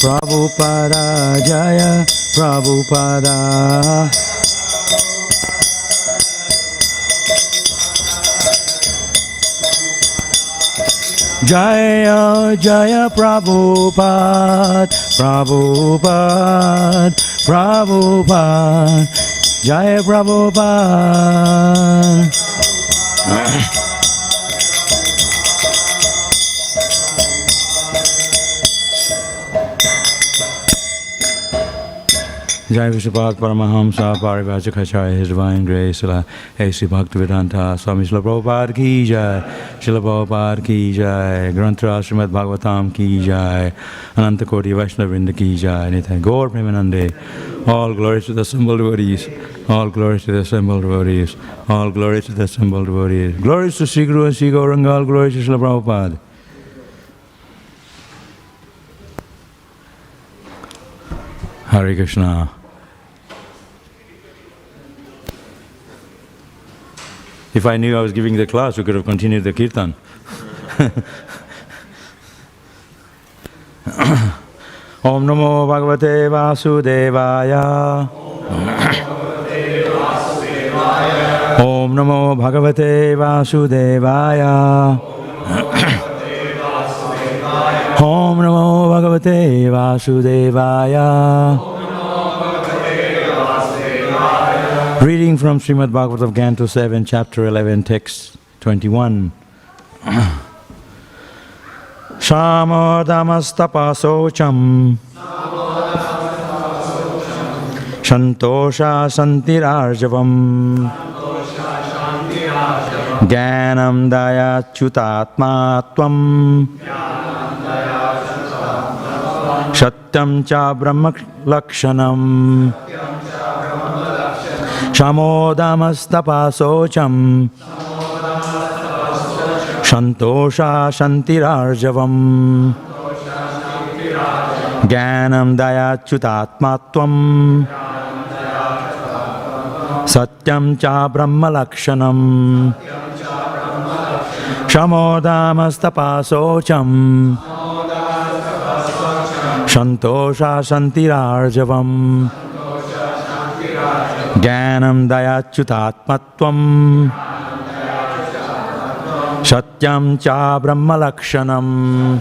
Prabhupada, Jaya Prabhupada. Jaya Jaya Prabhupada, Prabhupada, Prabhupada, Jaya Prabhupada. Jai Vishnupada Paramahamsa Parivajacharya, His Divine Grace, A.C. Bhaktivedanta, Swami Śrīmad Prabhupada ki jai, Śrīla Prabhupada ki jai, Granthra Śrīmad Bhāgavatam ki jai, Ananta Koti Vaishnavrinda ki jai, Nithai Gaur Premanande. All glory to the assembled devotees, all glory to the assembled devotees, all glory to the assembled devotees. Glory to Sri Guru and Sri Gauranga, all glory to Śrīla Prabhupada. Hare Krishna. If I knew I was giving the class, we could have continued the kirtan. Om Namo Bhagavate Vasudevaya. Om Namo Bhagavate Vasudevaya. Om Namo Bhagavate Vasudevaya. Reading from Śrīmad Bhāgavatam, Canto 7, Chapter 11, Text 21. Shamodamastapasocham Shantosha Santirarjavam Jnanam Dayachyutatmatvam Satyam cha Brahma Lakshanam Shamodamastapasocham Shantosha Santirarjavam Jnanam Dayachyutatmatvam Satyam cha Brahma Lakshanam Shamodamastapasocham Shantosha Santirarjavam Jnanam Dayachyutatmatvam Satyam cha Brahma Lakshanam.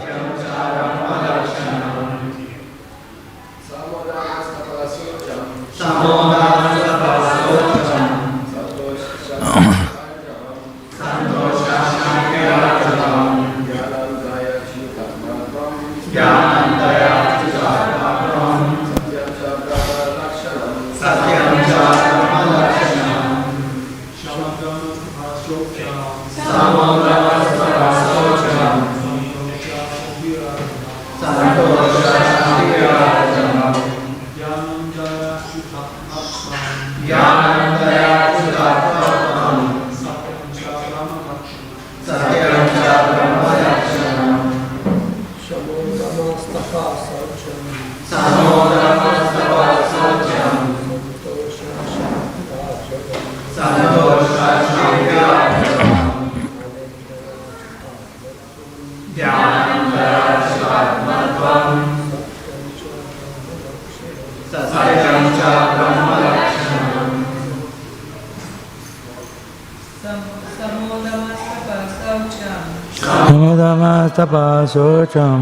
Samodamastapasocham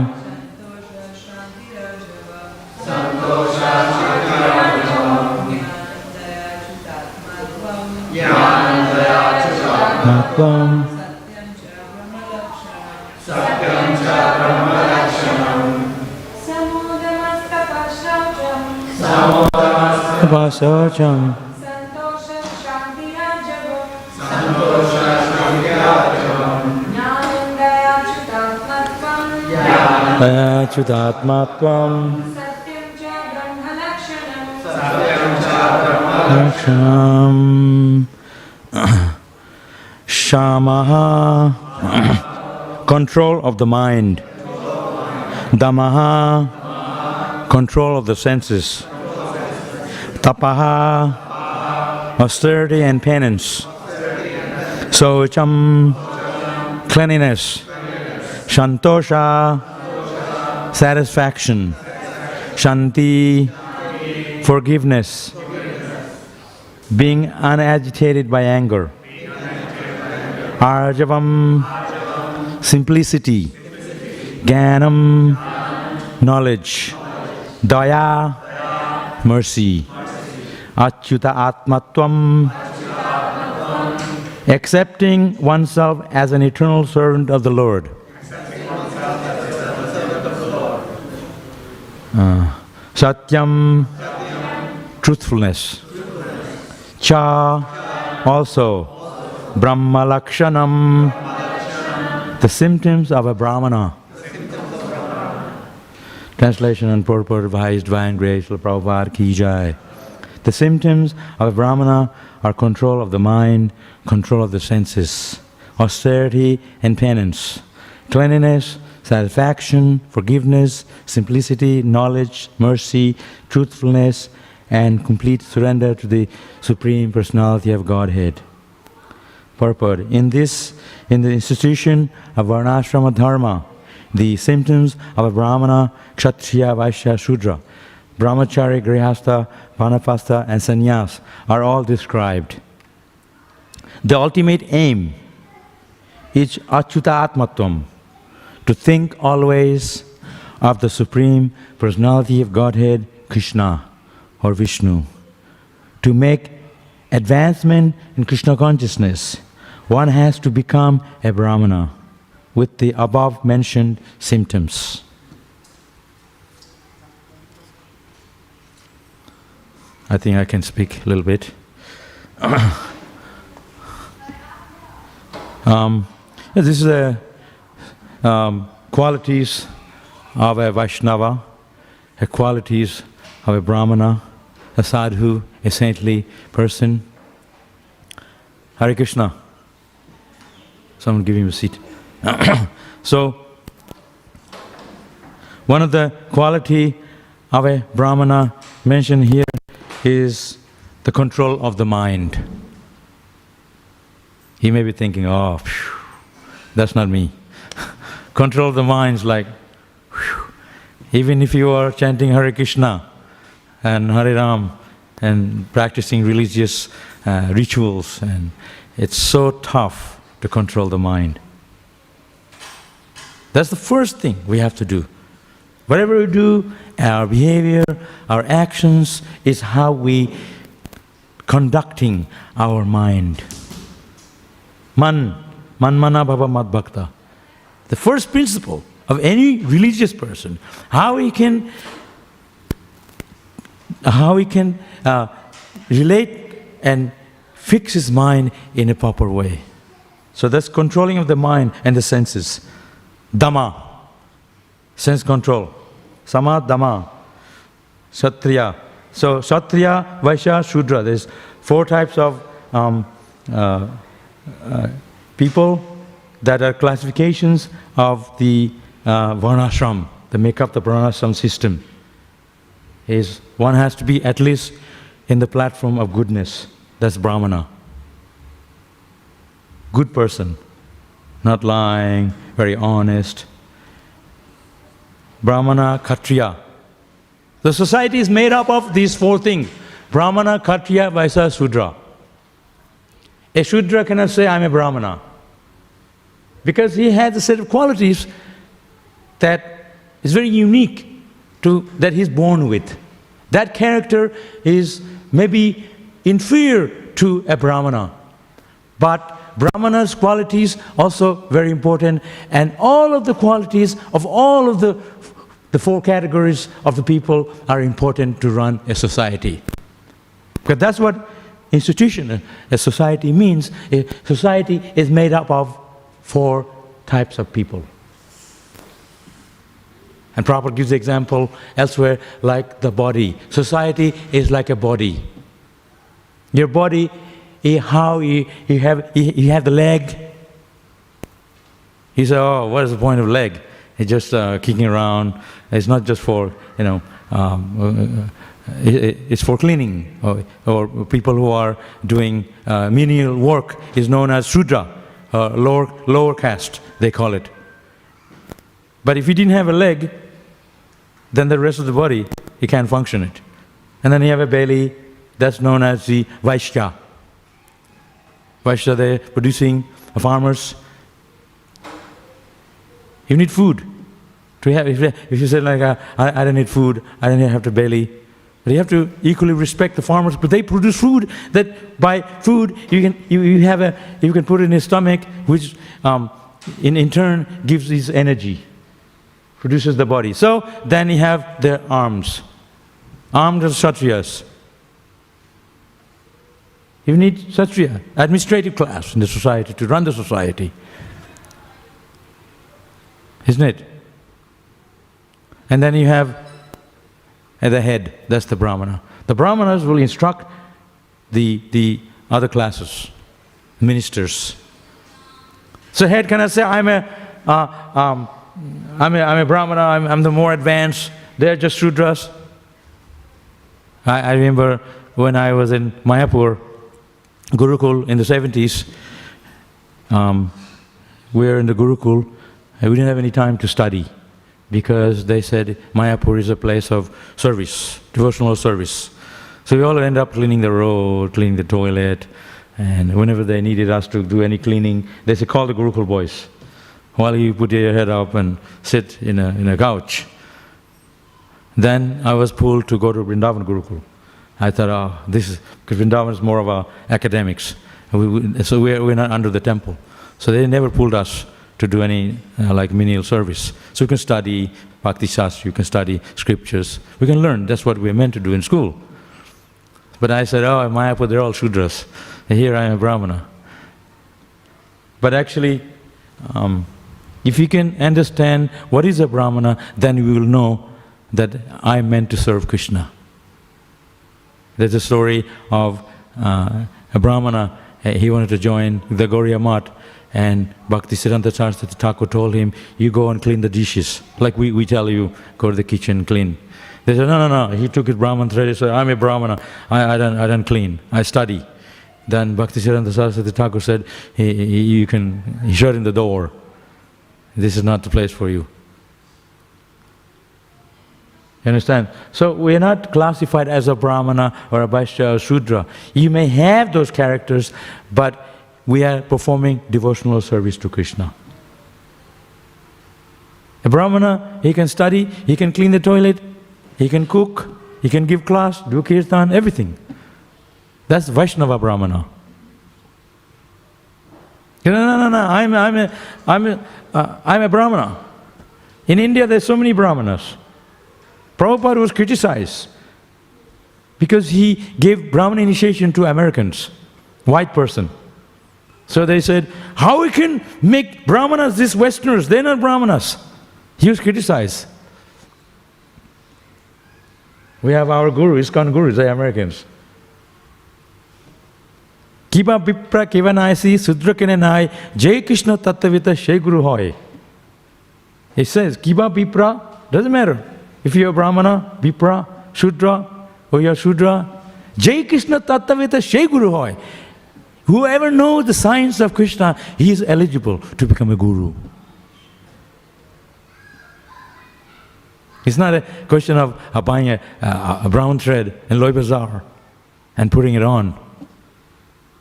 Matvam Satyam cha Brahma Lakshanam Samodamastapasocham Santosha Shantirajam Dayachyutatmatvam Satyam cha Brahma Lakshanam. Shamaha, control of the mind. Damaha, control of the senses. Tapaha, austerity and penance. Socham, cleanliness. Shantosha, satisfaction. Shanti, forgiveness. Being unagitated by anger. Arjavam, simplicity. Jnanam, knowledge. Daya, mercy. Achyuta atmatvam, accepting oneself as an eternal servant of the Lord. Satyam, truthfulness. Cha, also. Brahma lakshanam, the symptoms of a Brahmana. Translation and purport of His Divine Grace, Prabhupada ki jai. The symptoms of a Brahmana are control of the mind, control of the senses, austerity and penance, cleanliness, satisfaction, forgiveness, simplicity, knowledge, mercy, truthfulness, and complete surrender to the Supreme Personality of Godhead. Purport. In the institution of Varnashrama Dharma, the symptoms of a Brahmana, Kshatriya, Vaishya, Shudra, Brahmachari, Grihastha, Vanapastha, and Sannyas are all described. The ultimate aim is Achyuta Atmatvam, to think always of the Supreme Personality of Godhead, Krishna or Vishnu. To make advancement in Krishna consciousness, one has to become a Brahmana with the above mentioned symptoms. I think I can speak a little bit. This is the qualities of a Vaishnava, the qualities of a Brahmana, a sadhu, a saintly person. Hare Krishna. Someone give him a seat. So, one of the quality of a Brahmana mentioned here is the control of the mind. He may be thinking, oh, phew, that's not me. Control of the mind is like, whew. Even if you are chanting Hare Krishna and Hare Ram and practicing religious rituals, and it's so tough to control the mind. That's the first thing we have to do. Whatever we do, our behavior, our actions, is how we conducting our mind. Man mana bhava mad bhakta. The first principle of any religious person, how he can relate and fix his mind in a proper way. So that's controlling of the mind and the senses. Dhamma, sense control. Sama, Dhamma. Kshatriya. So Kshatriya, Vaishya, Shudra. There's 4 types of people that are classifications of the Varnashram, that make up the Varnashram system. One has to be at least in the platform of goodness. That's Brahmana. Good person, not lying, very honest. Brahmana, Kshatriya. The society is made up of these 4 things. Brahmana, Kshatriya, Vaishya, Shudra. A Shudra cannot say, I'm a Brahmana. Because he has a set of qualities that is very unique that he's born with. That character is maybe inferior to a Brahmana. But Brahmana's qualities also very important, and all of the qualities of all of the 4 categories of the people are important to run a society. Because that's what institution, a society means. A society is made up of 4 types of people. And Prabhupada gives the example elsewhere like the body. Society is like a body. Your body, how you have the leg. He said, oh, what is the point of leg? It's just kicking around. It's not just for, it's for cleaning. Or people who are doing menial work is known as Shudra, lower caste, they call it. But if you didn't have a leg, then the rest of the body he can't function it. And then you have a belly, that's known as the Vaishya. Vaishya, they're producing farmers. You need food. To have, if you say like, I don't need food, I don't have to belly. But you have to equally respect the farmers, but they produce food that by food you can put it in your stomach, which in turn gives this energy, produces the body. So then you have their arms. Armed as Kshatriyas. You need Kshatriya, administrative class in the society to run the society. Isn't it? And then you have at the head, that's the Brahmana. The Brahmanas will instruct the other classes, ministers. So head cannot say, I'm a Brahmana, I'm the more advanced, they're just Shudras. I remember when I was in Mayapur, Gurukul in the 70s, we were in the Gurukul, and we didn't have any time to study because they said Mayapur is a place of service, devotional service. So we all end up cleaning the road, cleaning the toilet, and whenever they needed us to do any cleaning, they said, call the Gurukul boys, while you put your head up and sit in a couch. Then I was pulled to go to Vrindavan Gurukul. I thought, because Vrindavan is more of a academics, so we're not under the temple. So they never pulled us to do any like menial service. So you can study Bhakti Shastra, you can study scriptures, we can learn, that's what we're meant to do in school. But I said, in Mayapur they're all Shudras, and here I am a Brahmana. But actually, if you can understand what is a Brahmana, then you will know that I'm meant to serve Krishna. There's a story of a Brahmana, he wanted to join the Gauriya Math, and Bhaktivedanta Saraswati Thakur told him, you go and clean the dishes. Like we tell you, go to the kitchen, clean. They said, no. He took his Brahman thread, he said, I'm a Brahmana, I don't clean, I study. Then Bhaktivedanta Saraswati Thakur said, he shut in the door. This is not the place for you. You understand? So we are not classified as a Brahmana or a Vaishya or Shudra. You may have those characters, but we are performing devotional service to Krishna. A Brahmana, he can study, he can clean the toilet, he can cook, he can give class, do kirtan, everything. That's Vaishnava Brahmana. No, I'm a Brahmana. In India there's so many Brahmanas. Prabhupada was criticized because he gave Brahman initiation to Americans, white person. So they said, how we can make Brahmanas these Westerners, they're not Brahmanas. He was criticized. We have our guru, ISKCON gurus, they're Americans. Kiba Bipra Kiva Naisi Sudra Kenenai Jai Krishna Tattavita Shai Guru Hoy. He says, Kiba Bipra, doesn't matter. If you're a Brahmana, Vipra, Shudra, or you're Shudra, Jai Krishna Tattavita Shai Guru Hoy. Whoever knows the science of Krishna, he is eligible to become a guru. It's not a question of buying a brown thread in Loy Bazaar and putting it on.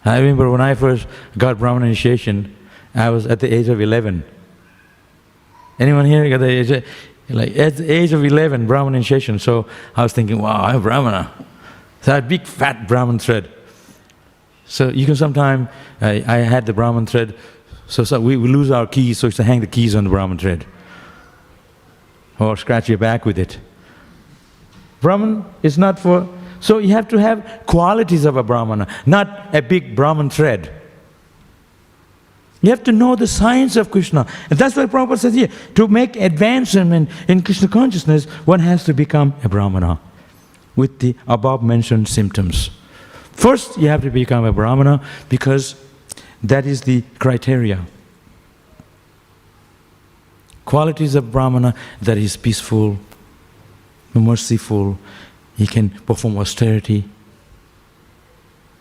I remember when I first got Brahman initiation, I was at the age of 11. Anyone here got the age of, at the age of 11, Brahman initiation, so I was thinking, wow, I'm a Brahmana. So I had a big fat Brahman thread. So you can sometimes, I had the Brahman thread, so we lose our keys, so we used to hang the keys on the Brahman thread. Or scratch your back with it. Brahman is not for, so you have to have qualities of a Brahmana, not a big Brahman thread. You have to know the science of Krishna. And that's why Prabhupada says here, to make advancement in Krishna consciousness, one has to become a Brahmana with the above mentioned symptoms. First, you have to become a Brahmana because that is the criteria. Qualities of Brahmana, that is peaceful, merciful, he can perform austerity.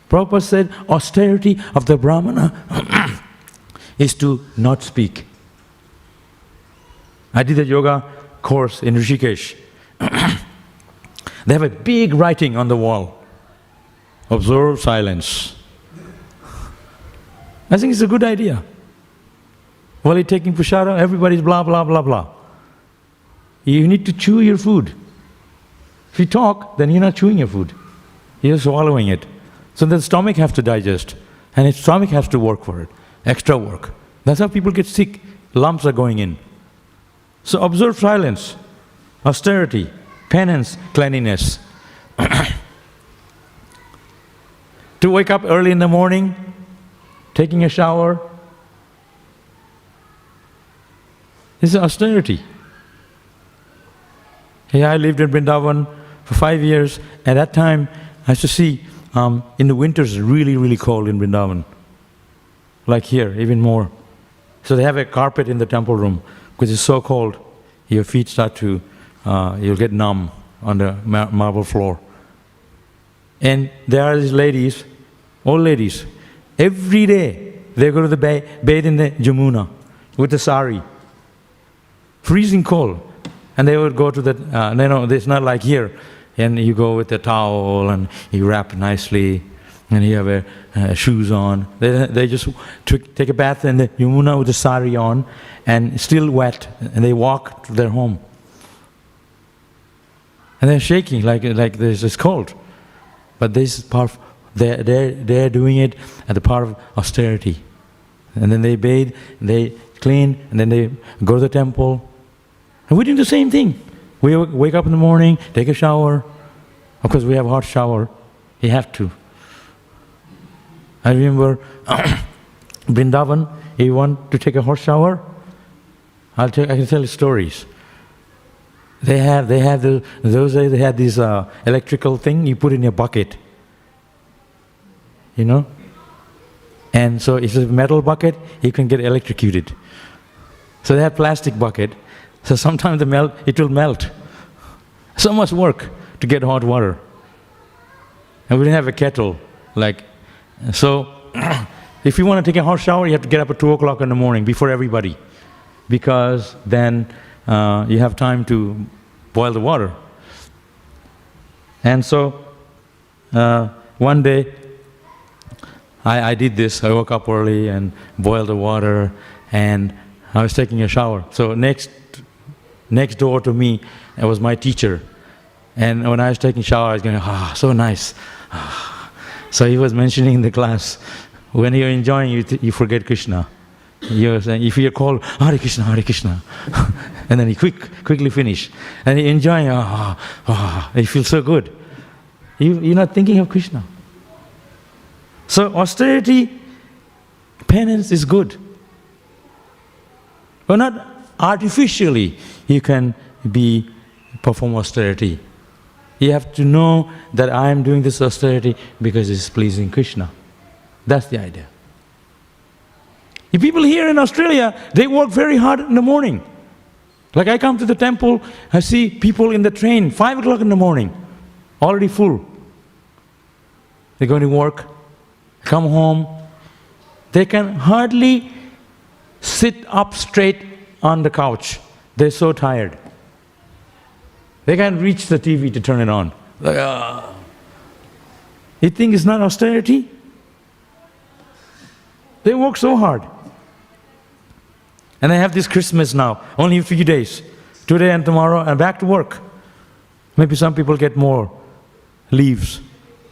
Prabhupada said, austerity of the Brahmana is to not speak. I did a yoga course in Rishikesh. They have a big writing on the wall. Observe silence. I think it's a good idea. While you're taking prasada, everybody's blah, blah, blah, blah. You need to chew your food. If you talk, then you're not chewing your food. You're swallowing it. So the stomach has to digest. And its stomach has to work for it. Extra work. That's how people get sick. Lumps are going in. So observe silence, austerity, penance, cleanliness. To wake up early in the morning, taking a shower, this is austerity. Yeah, I lived in Vrindavan for 5 years. At that time, I used to see in the winters really, really cold in Vrindavan. Like here, even more. So they have a carpet in the temple room because it's so cold. Your feet start to, you'll get numb on the marble floor. And there are these ladies, old ladies, every day they go to the bathe in the Jamuna with the sari. Freezing cold. And they would go to the, it's not like here. And you go with the towel and you wrap nicely and you have shoes on. They just take a bath in the Yamuna with the sari on and still wet, and they walk to their home. And they're shaking like it's cold. But this is part of, they're doing it at the part of austerity. And then they bathe, they clean, and then they go to the temple. And we're doing the same thing. We wake up in the morning, take a shower. Of course, we have a hot shower. You have to. I remember Vrindavan, if you want to take a hot shower, I can tell you stories. Those days they had this electrical thing you put in your bucket. You know? And so if it's a metal bucket, you can get electrocuted. So they had plastic bucket. So sometimes it will melt. So much work to get hot water. And we didn't have a kettle. So if you want to take a hot shower, you have to get up at 2 o'clock in the morning before everybody. Because then you have time to boil the water. And so one day I did this. I woke up early and boiled the water, and I was taking a shower. So next door to me was my teacher. And when I was taking a shower, I was going, so nice. So he was mentioning in the class, when you're enjoying, you forget Krishna. You're saying, if you're called, Hare Krishna, Hare Krishna. And then you quickly finish. And you're enjoying, you feel so good. You're not thinking of Krishna. So austerity, penance is good. But not artificially you can perform austerity. You have to know that I am doing this austerity because it's pleasing Krishna. That's the idea. The people here in Australia, they work very hard in the morning. Like I come to the temple, I see people in the train, 5 o'clock in the morning, already full. They're going to work, come home. They can hardly sit up straight on the couch. They're so tired. They can't reach the TV to turn it on. You think it's not austerity? They work so hard. And they have this Christmas now, only a few days. Today and tomorrow, and back to work. Maybe some people get more leaves.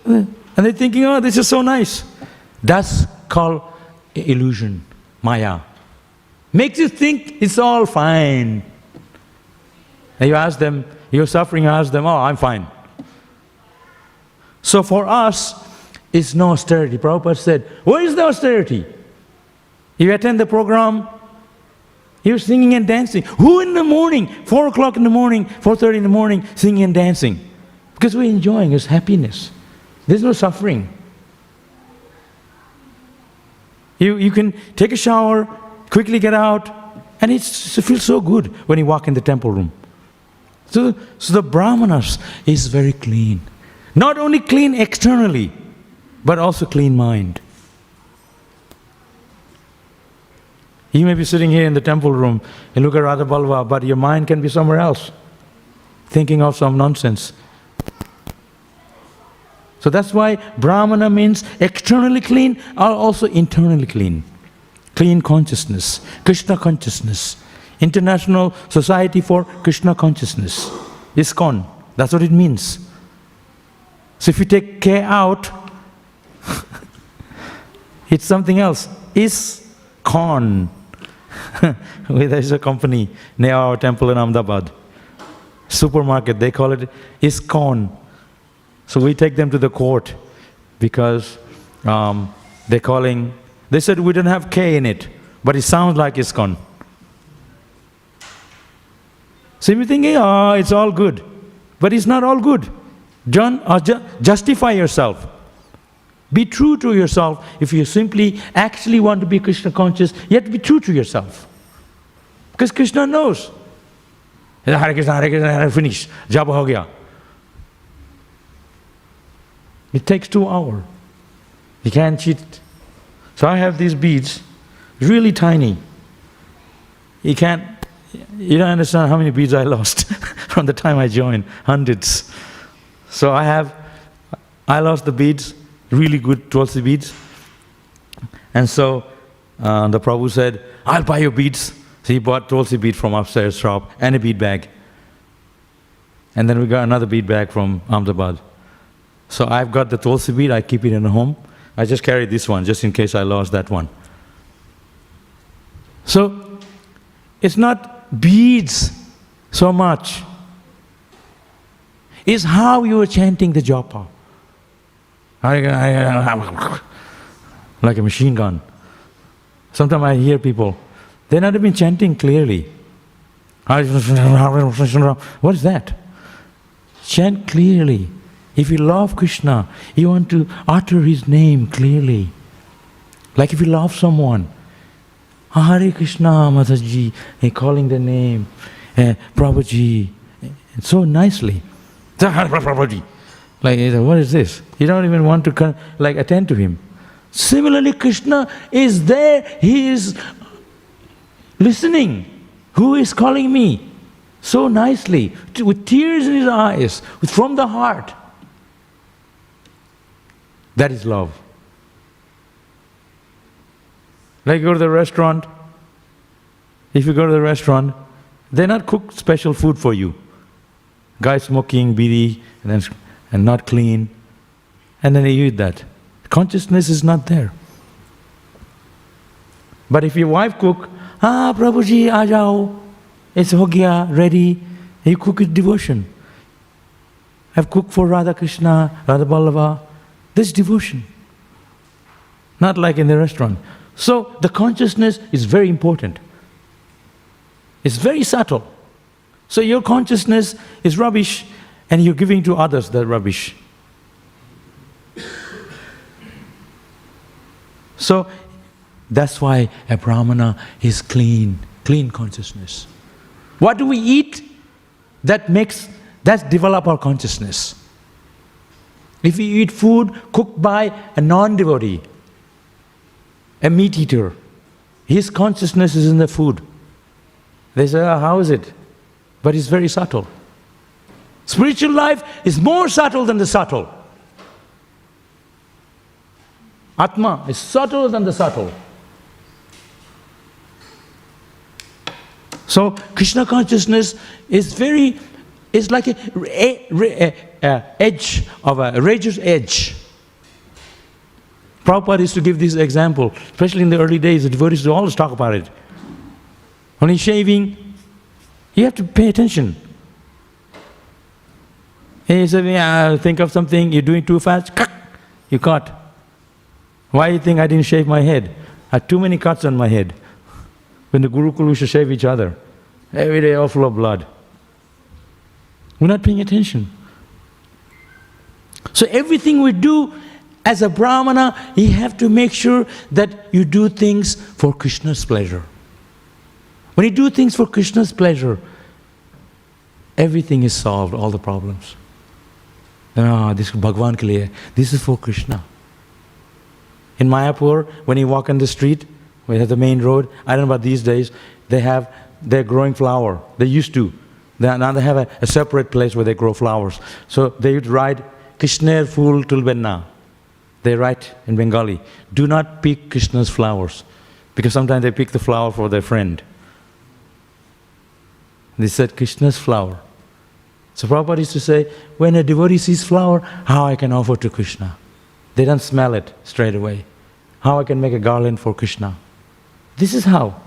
And they're thinking, this is so nice. That's called illusion, maya. Makes you think it's all fine. And you ask them, you're suffering, you ask them, I'm fine. So for us, it's no austerity. Prabhupada said, where is the austerity? You attend the program, you're singing and dancing. Who in the morning, 4 o'clock in the morning, 4:30 in the morning, singing and dancing? Because we're enjoying, it's happiness. There's no suffering. You can take a shower, quickly get out, and it feels so good when you walk in the temple room. So the Brahmanas is very clean. Not only clean externally, but also clean mind. You may be sitting here in the temple room and look at Radha Balva, but your mind can be somewhere else, thinking of some nonsense. So that's why Brahmana means externally clean or also internally clean. Clean consciousness, Krishna consciousness. International Society for Krishna Consciousness. ISKCON, that's what it means. So if you take K out, it's something else. ISKCON. There's a company near our temple in Ahmedabad. Supermarket, they call it ISKCON. So we take them to the court because they said we don't have K in it, but it sounds like ISKCON. So you're thinking, oh, it's all good. But it's not all good. Justify yourself. Be true to yourself. If you simply actually want to be Krishna conscious, you have to be true to yourself. Because Krishna knows. Hare Krishna, finish. Japa ho gaya. It takes 2 hours. You can't cheat. So I have these beads, really tiny. You don't understand how many beads I lost from the time I joined, hundreds. So I lost the beads, really good Tulsi beads. And so the Prabhu said, I'll buy your beads. So he bought Tulsi bead from upstairs shop and a bead bag. And then we got another bead bag from Ahmedabad. So I've got the Tulsi bead, I keep it in the home. I just carry this one, just in case I lost that one. So it's not beads so much. It's how you are chanting the japa. Like a machine gun. Sometimes I hear people, they're not even chanting clearly. What is that? Chant clearly. If you love Krishna, you want to utter His name clearly. Like if you love someone, Hare Krishna Mataji, calling the name, Prabhuji, so nicely. Prabhuji. Like, what is this? You don't even want to attend to him. Similarly, Krishna is there, He is listening. Who is calling me? So nicely, with tears in His eyes, from the heart. That is love. Like you go to the restaurant, if you go to the restaurant, they not cook special food for you. Guy smoking, bidi, and not clean, and then you eat that. Consciousness is not there. But if your wife cook, Prabhuji, aa jao, it's ho gaya, ready, you cook with devotion. I've cooked for Radha Krishna, Radha Ballava. This devotion. Not like in the restaurant. So the consciousness is very important. It's very subtle. So your consciousness is rubbish and you're giving to others that rubbish. So that's why a Brahmana is clean consciousness. What do we eat? That develop our consciousness. If we eat food cooked by a non-devotee, a meat eater, his consciousness is in the food. They say, how is it? But it's very subtle. Spiritual life is more subtle than the subtle. Atma is subtle than the subtle. So Krishna consciousness is like a edge of a razor's edge. Prabhupada used to give this example, especially in the early days. The devotees used to always talk about it. When he's shaving, you have to pay attention. He said, think of something, you're doing too fast, you cut. Why do you think I didn't shave my head? I had too many cuts on my head. When the Gurukul used to shave each other, every day all full of blood. We're not paying attention. So everything we do as a Brahmana, you have to make sure that you do things for Krishna's pleasure. When you do things for Krishna's pleasure, everything is solved, all the problems. This is Bhagwan ke liye, this is for Krishna. In Mayapur, when you walk on the street, we have the main road, I don't know about these days, they're growing flower. They used to. Now they have a separate place where they grow flowers. So they would ride Krishner Phul Tulbenna. They write in Bengali, do not pick Krishna's flowers. Because sometimes they pick the flower for their friend. They said Krishna's flower. So Prabhupada used to say, when a devotee sees flower, how I can offer to Krishna? They don't smell it straight away. How I can make a garland for Krishna? This is how.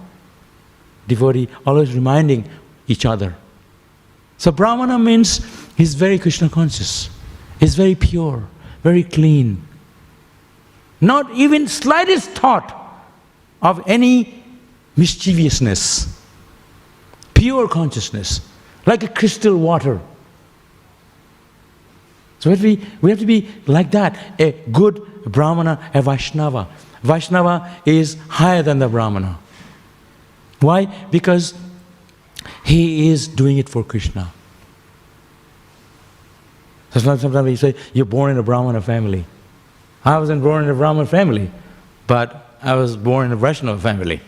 Devotee always reminding each other. So Brahmana means he's very Krishna conscious. He's very pure, very clean. Not even slightest thought of any mischievousness. Pure consciousness, like a crystal water. So we have to be like that, a good Brahmana, a Vaishnava. Vaishnava is higher than the Brahmana. Why? Because he is doing it for Krishna. So sometimes you say, you're born in a Brahmana family. I wasn't born in a Brahmana family, but I was born in a Vaishnava family.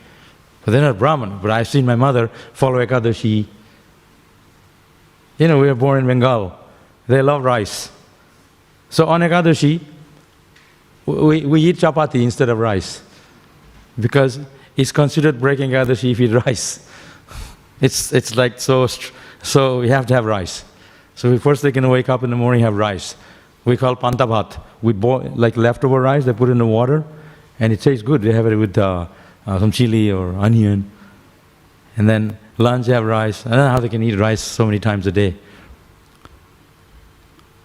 But they're not Brahmana, but I've seen my mother follow Ekadashi. You know, we were born in Bengal. They love rice. So on Ekadashi, we eat chapati instead of rice. Because it's considered breaking Ekadashi if you eat rice. It's like so we have to have rice. So first they can wake up in the morning, have rice. We call pantabhat. We boil like leftover rice, they put in the water, and it tastes good. They have it with some chili or onion. And then lunch they have rice. I don't know how they can eat rice so many times a day.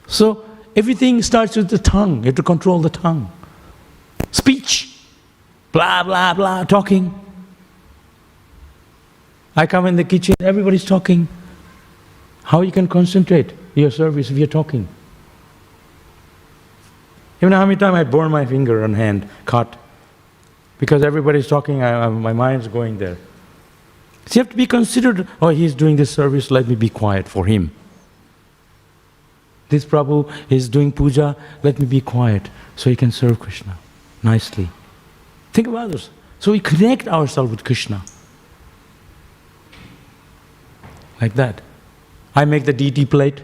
So everything starts with the tongue. You have to control the tongue. Speech. Blah, blah, blah, talking. I come in the kitchen, everybody's talking. How you can concentrate your service if you're talking? Even how many times I burn my finger on hand, cut. Because everybody's talking, my mind's going there. So you have to be considered, oh, he's doing this service, let me be quiet for him. This Prabhu is doing puja, let me be quiet so he can serve Krishna nicely. Think of others. So we connect ourselves with Krishna. Like that. I make the DT plate.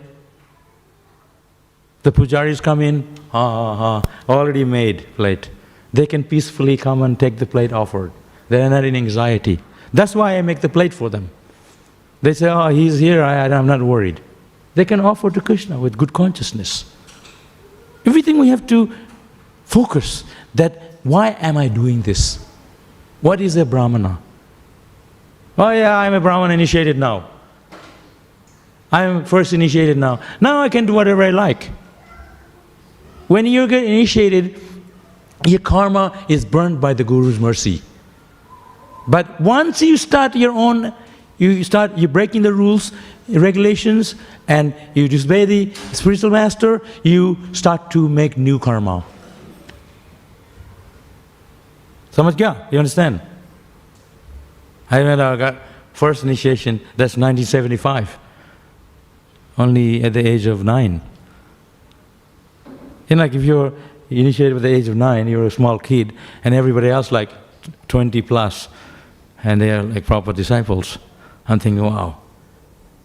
The pujaris come in, already made plate. They can peacefully come and take the plate offered. They are not in anxiety. That's why I make the plate for them. They say, oh, he's here, I'm not worried. They can offer to Krishna with good consciousness. Everything we have to focus that, why am I doing this? What is a Brahmana? Oh yeah, I'm a Brahmana initiated now. I'm first initiated now. Now I can do whatever I like. When you get initiated, your karma is burned by the Guru's mercy. But once you start your own, you're breaking the rules, regulations, and you disobey the spiritual master, you start to make new karma. Samajh kya? You understand? I got first initiation, that's 1975. Only at the age of 9. You know, like if you're initiated at the age of 9, you're a small kid, and everybody else like 20 plus, and they are like proper disciples. I'm thinking, wow.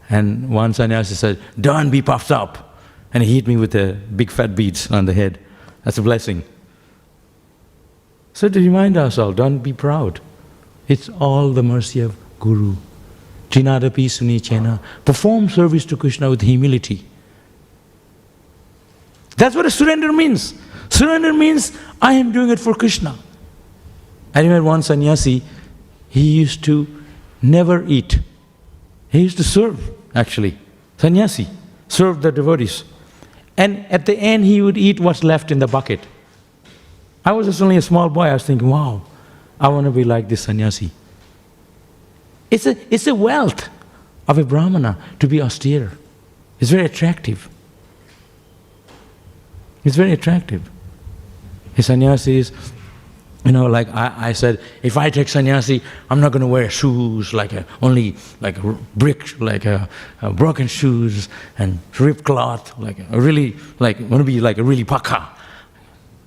And one sannyasi said, don't be puffed up. And he hit me with the big fat beads on the head. That's a blessing. So to remind ourselves, don't be proud. It's all the mercy of Guru. Trinadapi suni chena. Perform service to Krishna with humility. That's what a surrender means. Surrender means, I am doing it for Krishna. I remember one sannyasi, he used to never eat. He used to serve, actually. Sannyasi, serve the devotees. And at the end, he would eat what's left in the bucket. I was just only a small boy, I was thinking, wow, I want to be like this sannyasi. It's a wealth of a Brahmana to be austere. It's very attractive. It's very attractive. A sannyasi is, you know, like I said, if I take sannyasi, I'm not going to wear shoes only like a brick, like a broken shoes and ripped cloth, like a really, like, I want to be like a really paka.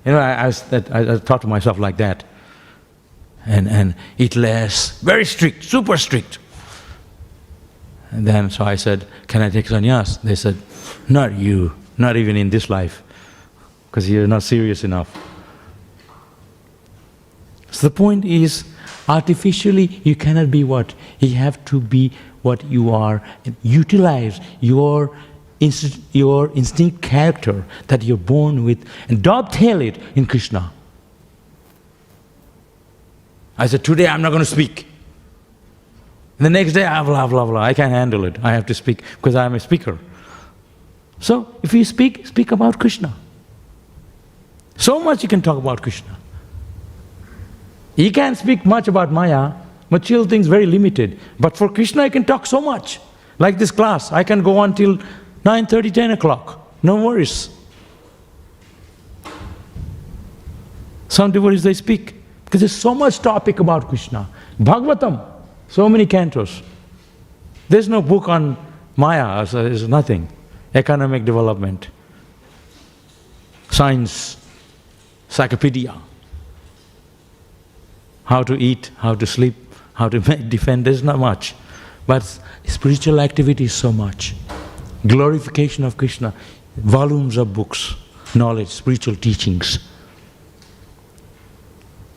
You know, I thought to myself like that. And eat less, very strict, super strict. And then, so I said, can I take sannyas? They said, not you, not even in this life. because you're not serious enough. So the point is, artificially you cannot be what? You have to be what you are and utilize your instinct character that you're born with and dovetail it in Krishna. I said, today I'm not going to speak. And the next day, blah, blah, blah. I can't handle it. I have to speak because I'm a speaker. So if you speak, speak about Krishna. So much you can talk about Krishna. You can't speak much about Maya. Material things very limited. But for Krishna I can talk so much. Like this class, I can go on till 9:30, 10 o'clock. No worries. Some devotees, they speak. Because there's so much topic about Krishna. Bhagavatam, so many cantos. There's no book on Maya, there's nothing. Economic development, science, encyclopedia. How to eat, how to sleep, how to defend, there's not much. But spiritual activity is so much. Glorification of Krishna, volumes of books, knowledge, spiritual teachings.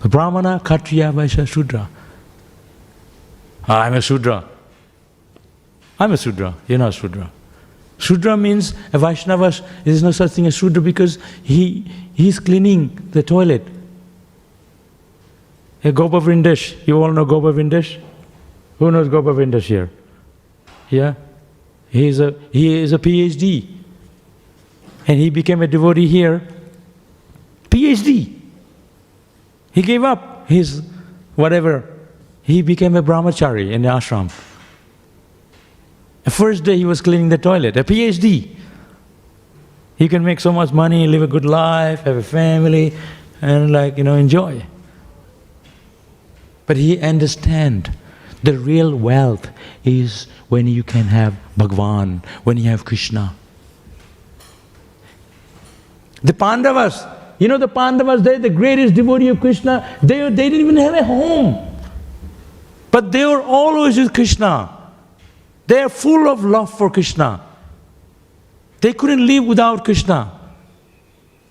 The Brahmana, Kshatriya, Vaishya, Shudra. I'm a Shudra. I'm a Shudra, you're not Shudra. Shudra means a Vaishnava, there is no such thing as Shudra because he's cleaning the toilet. A Gopa Vrindesh, you all know Gopa Vrindesh? Who knows Gopa Vrindesh here? Yeah? He is a PhD. And he became a devotee here. PhD. He gave up his whatever. He became a brahmachari in the ashram. The first day he was cleaning the toilet, a PhD. He can make so much money, live a good life, have a family, and enjoy. But he understands the real wealth is when you can have Bhagavan, when you have Krishna. The Pandavas, the Pandavas, they're the greatest devotee of Krishna. They didn't even have a home. But they were always with Krishna. They are full of love for Krishna. They couldn't live without Krishna.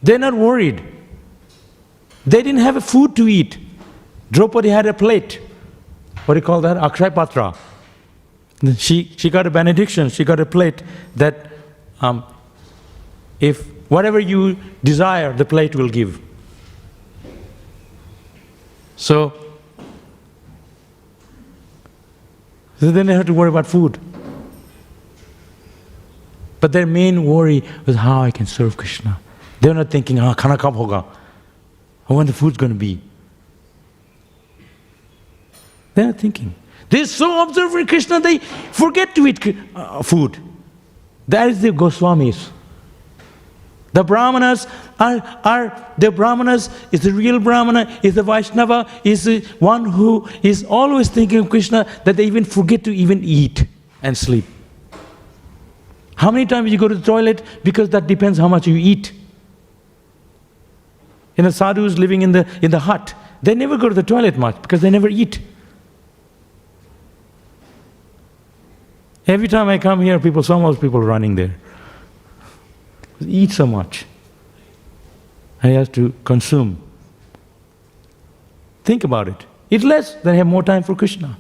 They're not worried. They didn't have a food to eat. Draupadi had a plate. What do you call that? Akshay Patra. She got a benediction, she got a plate that if whatever you desire, the plate will give. So they didn't have to worry about food. But their main worry was how I can serve Krishna. They were not thinking, khana kab hoga? When the food's going to be. They're not thinking. They're so observant Krishna, they forget to eat food. That is the Goswamis. The Brahmanas is the real Brahmana, is the Vaishnava, is the one who is always thinking of Krishna, that they even forget to even eat and sleep. How many times you go to the toilet? Because that depends how much you eat. Sadhus living in the hut, they never go to the toilet much because they never eat. Every time I come here, so much people running there. Eat so much. I have to consume. Think about it. Eat less, then have more time for Krishna.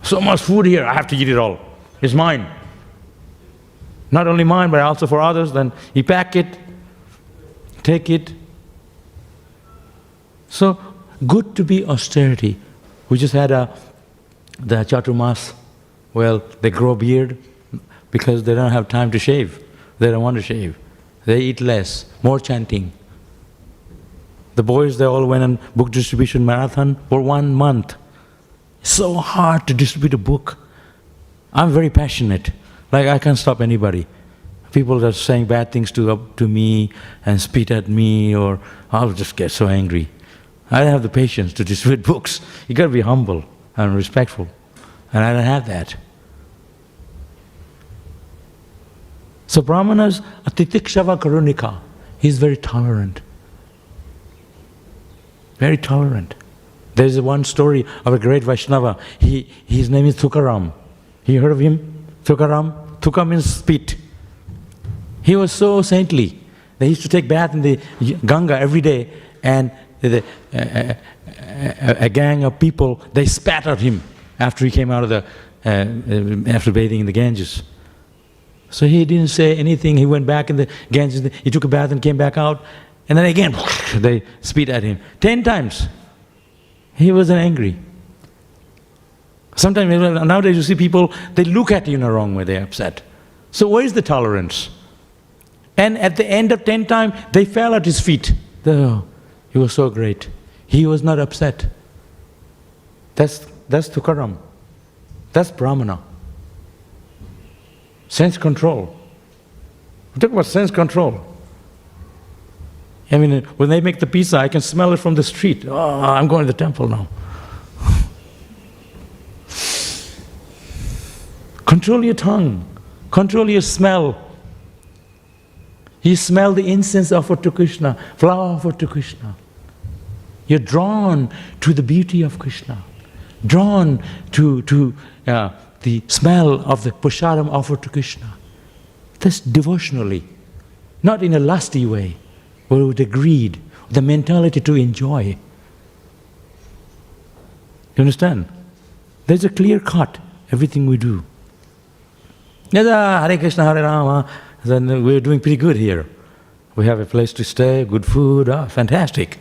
So much food here, I have to eat it all. It's mine. Not only mine, but also for others. Then you pack it, take it. So, good to be austerity. We just had the Chaturmas. Well, they grow beard because they don't have time to shave. They don't want to shave. They eat less, more chanting. The boys, they all went on book distribution marathon for 1 month. So hard to distribute a book. I'm very passionate. I can't stop anybody. People are saying bad things to me and spit at me, or I'll just get so angry. I don't have the patience to distribute books. You got to be humble and respectful. And I don't have that. So Brahmanas, Titikshava Karunika, he's very tolerant. Very tolerant. There's one story of a great Vaishnava. His name is Tukaram. You heard of him? Tukaram? Tuka means spit. He was so saintly They used to take bath in the Ganga every day, and a gang of people, they spat at him after he came out of after bathing in the Ganges. So he didn't say anything. He went back in the Ganges, he took a bath and came back out, and then again, they spit at him 10 times. He wasn't angry. Sometimes, nowadays you see people, they look at you in a wrong way, they're upset. So where is the tolerance? And at the end of 10 times, they fell at his feet. Oh, he was so great. He was not upset. That's Tukaram. That's Brahmana. Sense control. We talk about sense control. I mean, when they make the pizza, I can smell it from the street. Oh, I'm going to the temple now. Control your tongue. Control your smell. You smell the incense offered to Krishna, flower offered to Krishna. You're drawn to the beauty of Krishna, drawn to the smell of the prasadam offered to Krishna. That's devotionally, not in a lusty way, but with the greed, the mentality to enjoy. You understand? There's a clear cut, everything we do. Hare Krishna, Hare Rama, then we're doing pretty good here. We have a place to stay, good food, fantastic.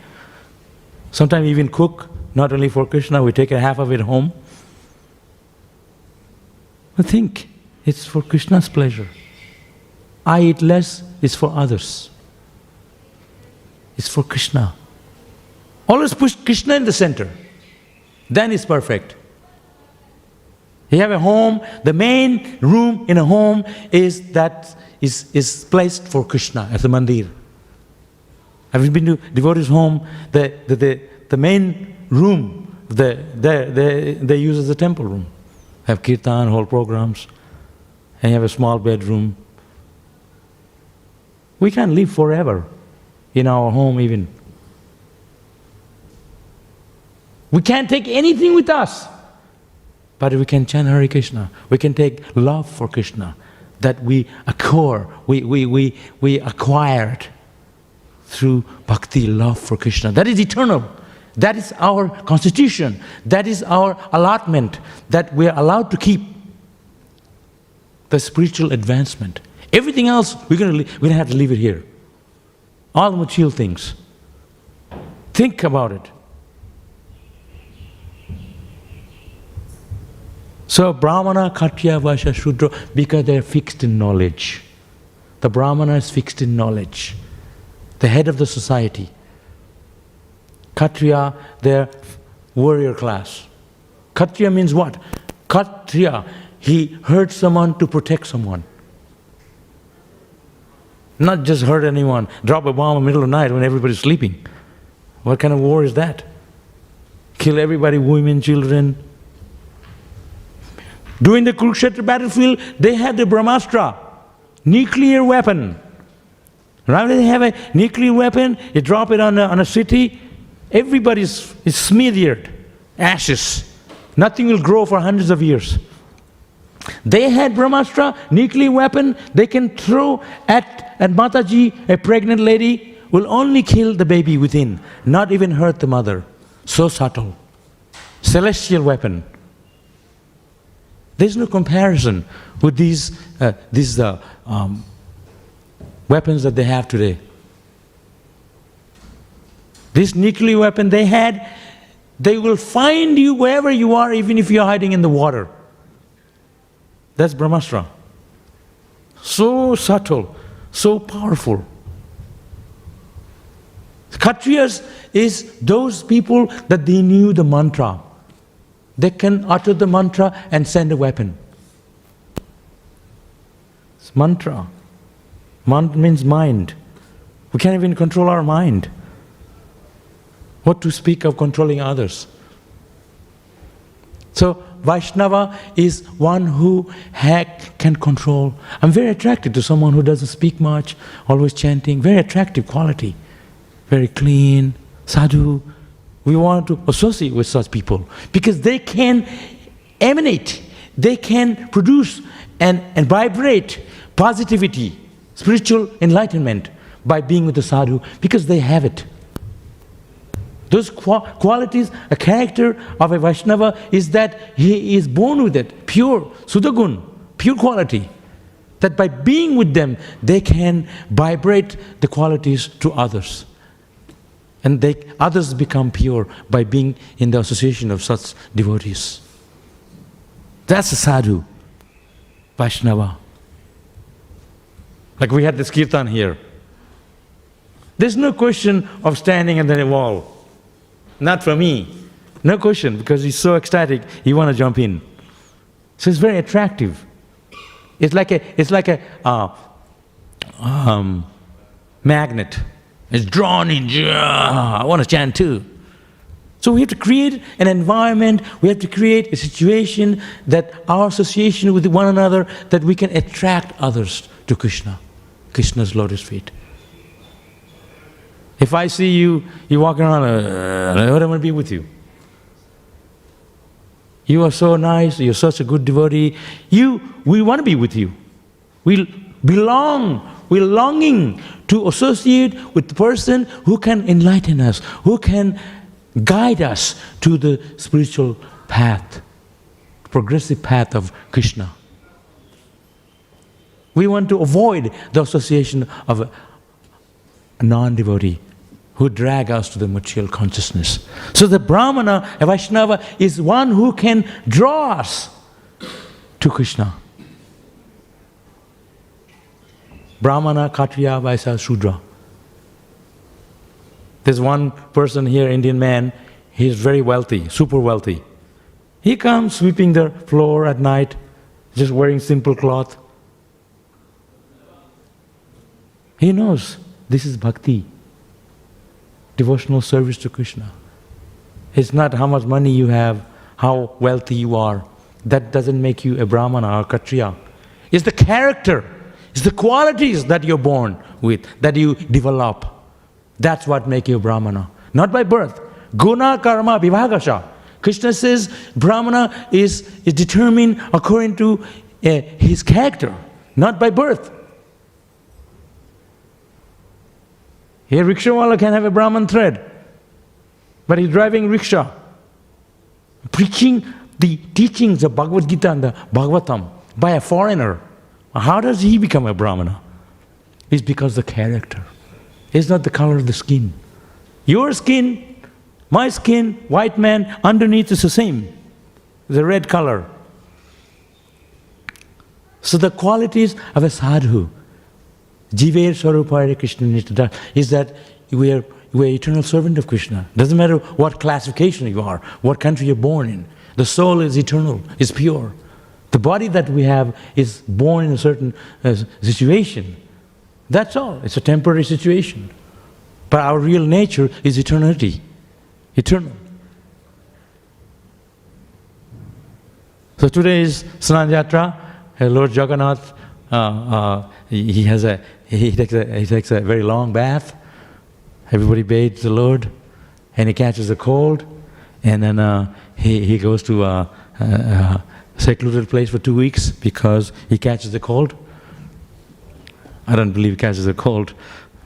Sometimes we even cook, not only for Krishna, we take a half of it home. But think, it's for Krishna's pleasure. I eat less, it's for others. It's for Krishna. Always push Krishna in the center. Then it's perfect. You have a home, the main room in a home is placed for Krishna as a mandir. Have you been to devotees' home? The main room they use as a temple room. Have kirtan, whole programs, and you have a small bedroom. We can't live forever in our home even. We can't take anything with us. But we can chant Hare Krishna. We can take love for Krishna that we acquired through bhakti, love for Krishna. That is eternal. That is our constitution. That is our allotment that we are allowed to keep. The spiritual advancement. Everything else, we're going to have to leave it here. All the material things. Think about it. So Brahmana, Kshatriya, Vaishya, Shudra, because they're fixed in knowledge. The Brahmana is fixed in knowledge. The head of the society. Kshatriya, they're warrior class. Kshatriya means what? Kshatriya, he hurt someone to protect someone. Not just hurt anyone, drop a bomb in the middle of the night when everybody's sleeping. What kind of war is that? Kill everybody, women, children. During the Kurukshetra battlefield, they had the Brahmastra, nuclear weapon. Rather than have a nuclear weapon, you drop it on a city, everybody is smeared, ashes. Nothing will grow for hundreds of years. They had Brahmastra, nuclear weapon, they can throw at Mataji, a pregnant lady, will only kill the baby within, not even hurt the mother. So subtle. Celestial weapon. There's no comparison with these weapons that they have today. This nuclear weapon they had, they will find you wherever you are, even if you're hiding in the water. That's Brahmastra. So subtle, so powerful. Kshatriyas is those people that they knew the mantra. They can utter the mantra and send a weapon. It's mantra. Mantra means mind. We can't even control our mind. What to speak of controlling others? So Vaishnava is one who can control. I'm very attracted to someone who doesn't speak much, always chanting. Very attractive quality. Very clean, sadhu. We want to associate with such people because they can emanate, they can produce and vibrate positivity, spiritual enlightenment by being with the sadhu? Because they have it. Those qualities, a character of a Vaishnava is that he is born with it, pure, Sudagun, pure quality. That by being with them, they can vibrate the qualities to others. And others become pure by being in the association of such devotees. That's a sadhu, Vaishnava. Like we had this kirtan here. There's no question of standing under a wall. Not for me. No question, because he's so ecstatic, he want to jump in. So it's very attractive. It's like a magnet. It's drawn in. I want to chant too. So we have to create an environment, we have to create a situation that our association with one another, that we can attract others to Krishna, Krishna's lotus feet. If I see you walking around, I want to be with you. You are so nice, you're such a good devotee. We want to be with you. We belong, we're longing to associate with the person who can enlighten us, who can guide us to the spiritual path, progressive path of Krishna. We want to avoid the association of a non-devotee who drag us to the material consciousness. So the Brahmana, a Vaishnava, is one who can draw us to Krishna. Brahmana, Kshatriya, Vaisya, Shudra. There's one person here, Indian man, he's very wealthy, super wealthy. He comes sweeping the floor at night, just wearing simple cloth. He knows this is bhakti, devotional service to Krishna. It's not how much money you have, how wealthy you are. That doesn't make you a Brahmana or Kshatriya. It's the character, it's the qualities that you're born with, that you develop. That's what makes you a Brahmana. Not by birth. Guna karma vibhagasha. Krishna says Brahmana is determined according to his character, not by birth. Here, rickshawala can have a Brahman thread, but he's driving rickshaw, preaching the teachings of Bhagavad Gita and the Bhagavatam by a foreigner. How does he become a Brahmana? It's because the character. It's not the color of the skin. Your skin, my skin, white man, underneath is the same. The red color. So the qualities of a sadhu, Jiver Swarupaya Krishna Nitya, is that we're eternal servant of Krishna. Doesn't matter what classification you are, what country you're born in. The soul is eternal, is pure. The body that we have is born in a certain situation. That's all. It's a temporary situation. But our real nature is eternity. Eternal. So today is Snan Yatra. Lord Jagannath, he takes a very long bath. Everybody bathes the Lord, and he catches a cold, and then he goes to a secluded place for 2 weeks because he catches a cold. I don't believe he catches a cold.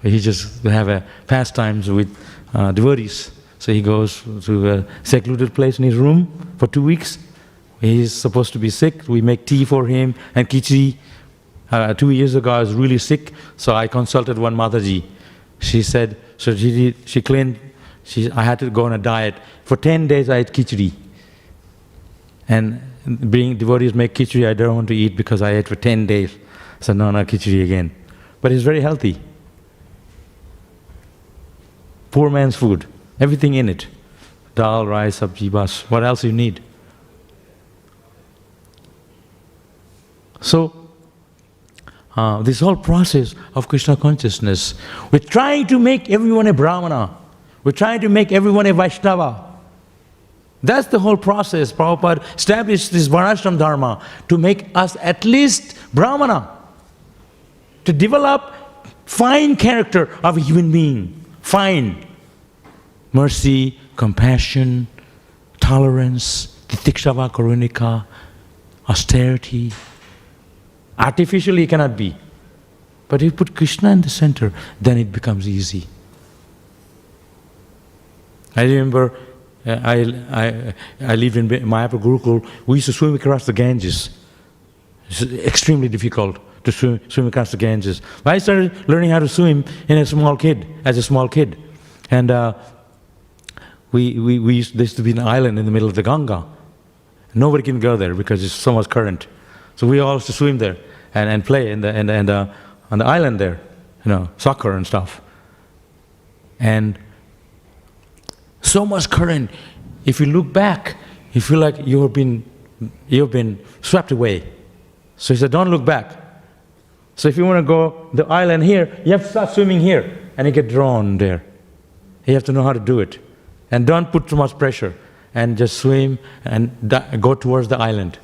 He just have a pastimes with devotees. So he goes to a secluded place in his room for 2 weeks. He's supposed to be sick. We make tea for him and khichdi. 2 years ago, I was really sick, so I consulted one Mataji. She said, so she cleaned, I had to go on a diet. For 10 days, I ate khichdi. And being devotees make khichdi, I don't want to eat because I ate for 10 days. So no khichdi again. But it's very healthy. Poor man's food, everything in it. Dal, rice, sabji, bas, what else you need? So, this whole process of Krishna consciousness, we're trying to make everyone a Brahmana. We're trying to make everyone a Vaishnava. That's the whole process. Prabhupada established this Varnashram Dharma to make us at least Brahmana. To develop fine character of a human being. Fine. Mercy, compassion, tolerance, titikshava karunika, austerity. Artificially it cannot be. But if you put Krishna in the center, then it becomes easy. I remember I lived in Mayapur Gurukul. We used to swim across the Ganges. It's extremely difficult to swim across the Ganges. But I started learning how to swim as a small kid. And there used to be an island in the middle of the Ganga. Nobody can go there because there's so much current. So we all used to swim there and play on the island there, soccer and stuff. And so much current. If you look back, you feel like you've been swept away. So he said, don't look back. So if you want to go the island here, you have to start swimming here, and you get drawn there. You have to know how to do it, and don't put too much pressure, and just swim and go towards the island.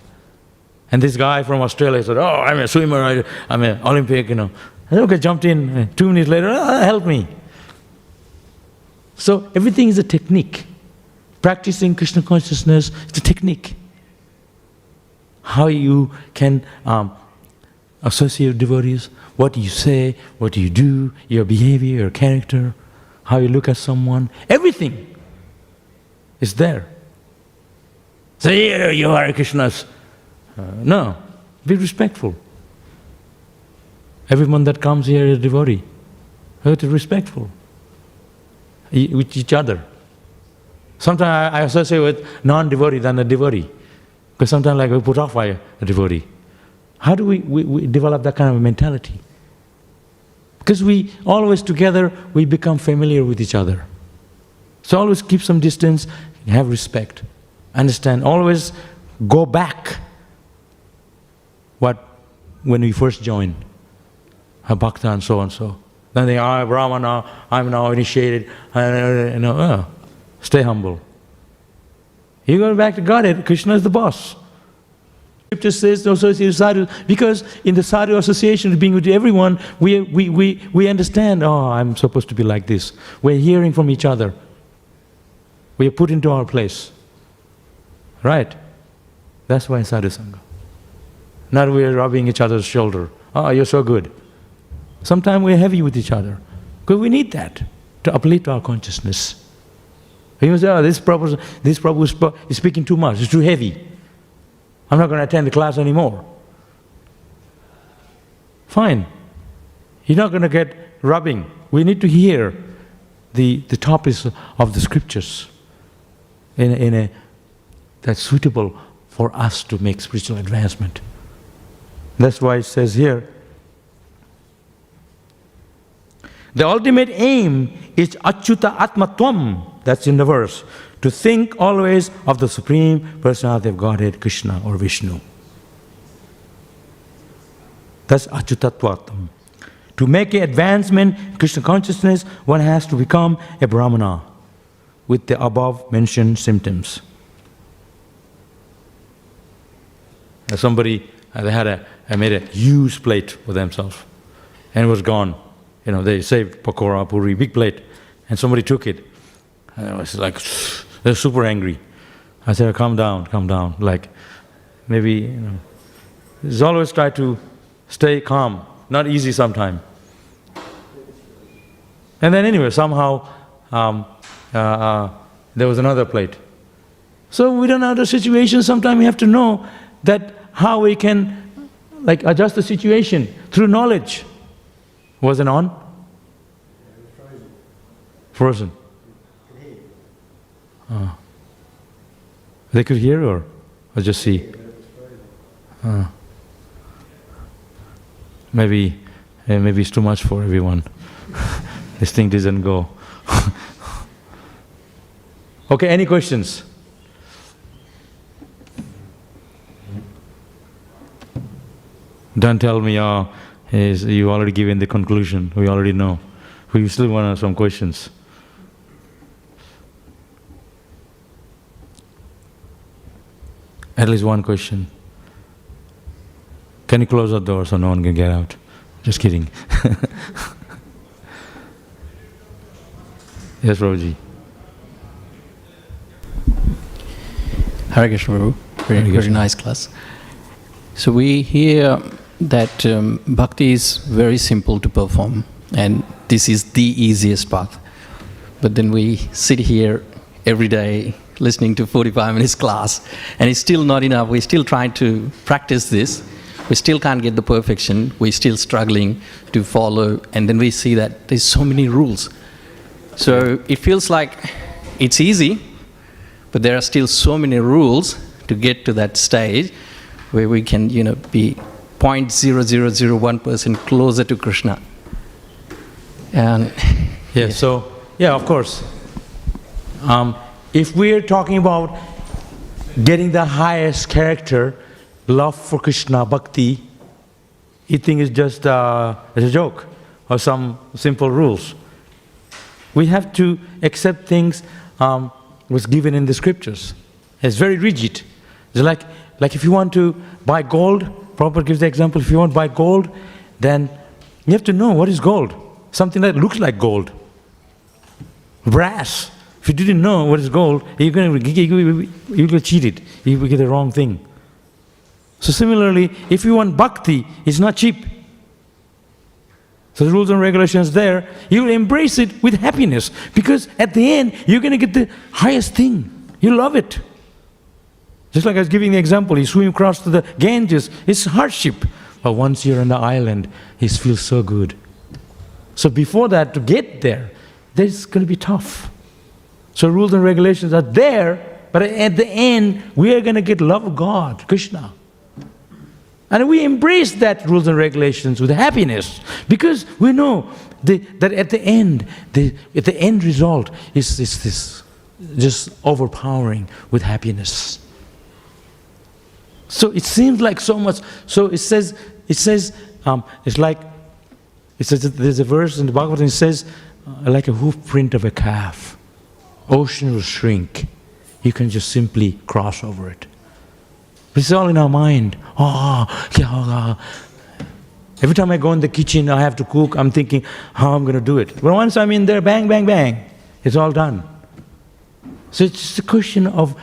And this guy from Australia said, "Oh, I'm a swimmer. I'm an Olympic." I said, "Okay," jumped in. 2 minutes later, help me. So everything is a technique. Practicing Krishna consciousness is a technique. How you can associate with devotees, what you say, what you do, your behavior, your character, how you look at someone, everything is there. So here you are Krishna's. No, be respectful. Everyone that comes here is a devotee. You have to be respectful with each other. Sometimes I associate with non-devotee than a devotee. Because sometimes we put off by a devotee. How do we develop that kind of a mentality? Because we always together, we become familiar with each other. So always keep some distance, have respect, understand, always go back when we first join, a bhakta and so and so. Then they are Brahmana, I'm now initiated, stay humble. You go back to Godhead, Krishna is the boss. Scripture says to associate with sadhu, because in the sadhu association, being with everyone, we understand, I'm supposed to be like this. We're hearing from each other. We are put into our place. Right? That's why sadhu sangha. Not we're rubbing each other's shoulder. Oh, you're so good. Sometimes we're heavy with each other. Because we need that to uplift our consciousness. You say, this Prabhu is speaking too much, it's too heavy. I'm not going to attend the class anymore. Fine. You're not going to get rubbing. We need to hear the topics of the scriptures that's suitable for us to make spiritual advancement. That's why it says here, the ultimate aim is achyuta atmatvam, that's in the verse, to think always of the Supreme Personality of Godhead, Krishna or Vishnu. That's achyutatvam. To make an advancement in Krishna consciousness, one has to become a Brahmana with the above mentioned symptoms. Somebody, they made a huge plate for themselves, and it was gone. They saved pakora, puri, big plate, and somebody took it. And I was like, they're super angry. I said, calm down. Like, maybe, just always try to stay calm. Not easy sometimes. And then anyway, somehow, there was another plate. So we don't know the situation. Sometimes we have to know that how we can adjust the situation through knowledge. Was it on? Frozen. They could hear or just see? Maybe it's too much for everyone. This thing doesn't go. Okay, any questions? Don't tell me, you already given the conclusion. We already know. We still want some questions. At least one question. Can you close the door so no one can get out? Just kidding. Yes, Prabhuji. Hare Krishna, Prabhu. Very nice class. So we hear that bhakti is very simple to perform, and this is the easiest path. But then we sit here every day listening to 45 minutes class, and it's still not enough. We're still trying to practice this. We still can't get the perfection. We're still struggling to follow, and then we see that there's so many rules. So it feels like it's easy, but there are still so many rules to get to that stage where we can, be 0.0001% closer to Krishna. And of course. If we're talking about getting the highest character, love for Krishna, bhakti, you think it's just a joke or some simple rules. We have to accept things was given in the scriptures. It's very rigid. It's like if you want to buy gold, Prabhupada gives the example, if you want to buy gold, then you have to know what is gold. Something that looks like gold. Brass. If you didn't know what is gold, you're going to cheat it. You will get the wrong thing. So similarly, if you want bhakti, it's not cheap. So the rules and regulations there, you will embrace it with happiness, because at the end, you're going to get the highest thing. You love it. Just like I was giving the example, you swim across to the Ganges, it's hardship. But once you're on the island, it feels so good. So before that, to get there, it's going to be tough. So rules and regulations are there, but at the end, we are going to get love of God, Krishna. And we embrace that rules and regulations with happiness, because we know that at the end, the end result is this just overpowering with happiness. So it seems like so much. So it says there's a verse in the Bhagavatam. It says like a hoof print of a calf. Ocean will shrink. You can just simply cross over it. It's all in our mind. Every time I go in the kitchen, I have to cook, I'm thinking how I'm going to do it. But once I'm in there, bang, bang, bang, it's all done. So it's just a question of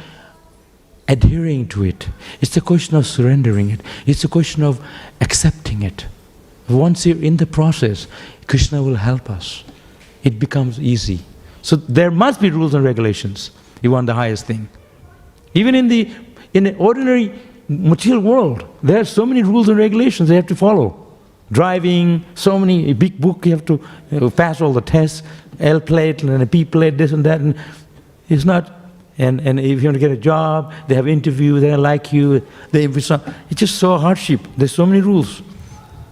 adhering to it. It's a question of surrendering it. It's a question of accepting it. Once you're in the process, Krishna will help us. It becomes easy. So there must be rules and regulations. You want the highest thing. Even in the ordinary material world, there are so many rules and regulations they have to follow. Driving, so many, a big book, you have to pass all the tests, L plate and a P plate, this and that. And it's not, and if you want to get a job, they have interview, they like you, it's just so hardship. There's so many rules.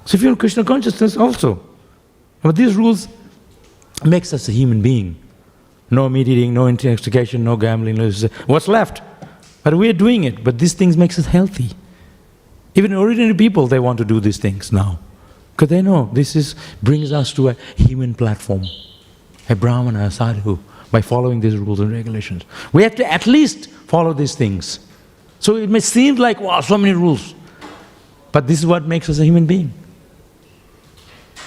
So if you're in Krishna consciousness also. But these rules makes us a human being. No meat eating, no intoxication, no gambling, what's left? But we're doing it, but these things makes us healthy. Even ordinary people, they want to do these things now. Because they know this brings us to a human platform, a brahmana, a sadhu, by following these rules and regulations. We have to at least follow these things. So it may seem like, wow, so many rules. But this is what makes us a human being.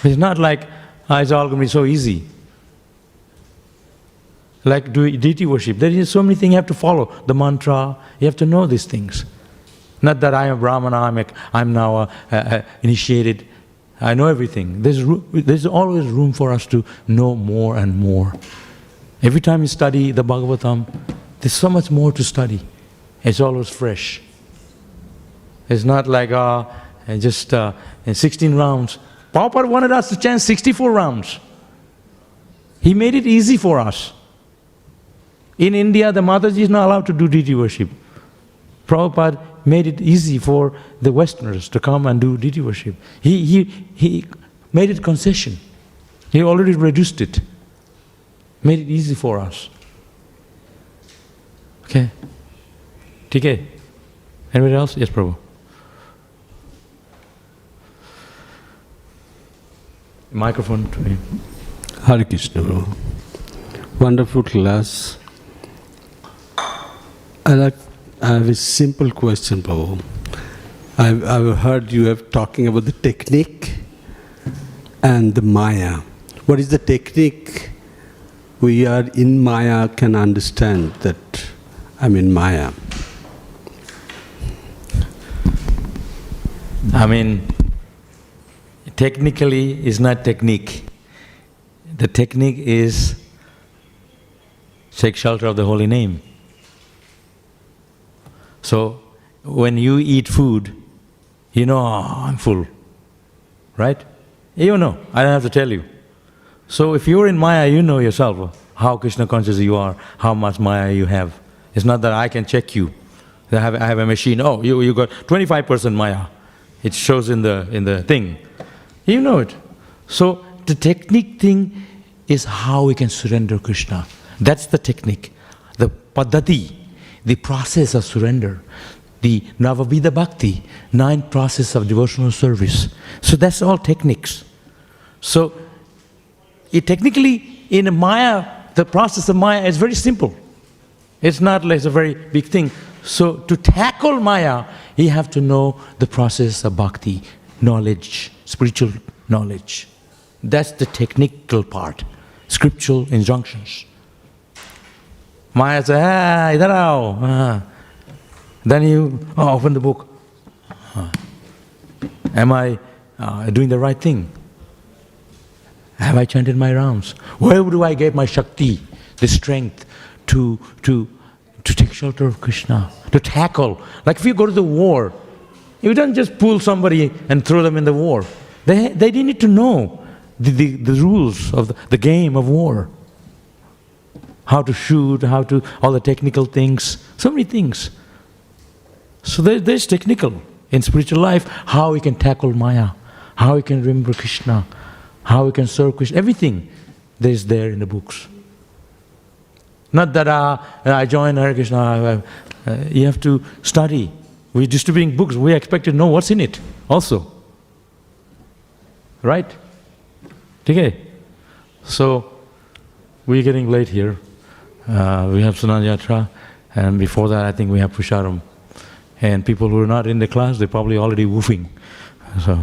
It's not like, it's all going to be so easy. Like deity worship, there is so many things you have to follow. The mantra, you have to know these things. Not that I am Brahmana, I'm now initiated. I know everything. There's always room for us to know more and more. Every time you study the Bhagavatam, there's so much more to study. It's always fresh. It's not like just in 16 rounds. Prabhupada wanted us to chant 64 rounds. He made it easy for us. In India, the Mataji is not allowed to do deity worship. Prabhupada made it easy for the Westerners to come and do deity worship. He made it concession. He already reduced it. Made it easy for us. Okay. TK. Anybody else? Yes, Prabhu. Microphone to me. Hare Krishna, Prabhu. Wonderful class. I have a simple question, Prabhu. I've heard you have talking about the technique and the Maya. What is the technique? We are in Maya, can understand that I'm in Maya. technically is not technique. The technique is take shelter of the holy name. So when you eat food, you know, I'm full, right? You know, I don't have to tell you. So if you're in Maya, you know yourself how Krishna conscious you are, how much Maya you have. It's not that I can check you. I have a machine, oh, you got 25% Maya. It shows in the thing. You know it. So the technique thing is how we can surrender Krishna. That's the technique. The paddhati, the process of surrender. The Navavida Bhakti, 9 process of devotional service. So that's all techniques. So technically in Maya, the process of Maya is very simple. It's not like it's a very big thing. So to tackle Maya, you have to know the process of bhakti, knowledge, spiritual knowledge. That's the technical part, scriptural injunctions. Maya says, idhar aao. Then you open the book. Am I doing the right thing? Have I chanted my rounds? Where do I get my Shakti, the strength to take shelter of Krishna, to tackle? Like if you go to the war, you don't just pull somebody and throw them in the war. They need to know the rules of the game of war. How to shoot, all the technical things, so many things. So there's technical in spiritual life, how we can tackle Maya, how we can remember Krishna, how we can serve Krishna, everything that is there in the books. Not that I join Hare Krishna, you have to study. We're distributing books, we expect to know what's in it also. Right? Okay. So, we're getting late here. We have Sunan Yatra, and before that I think we have Pusharam. And people who are not in the class, they're probably already woofing. So.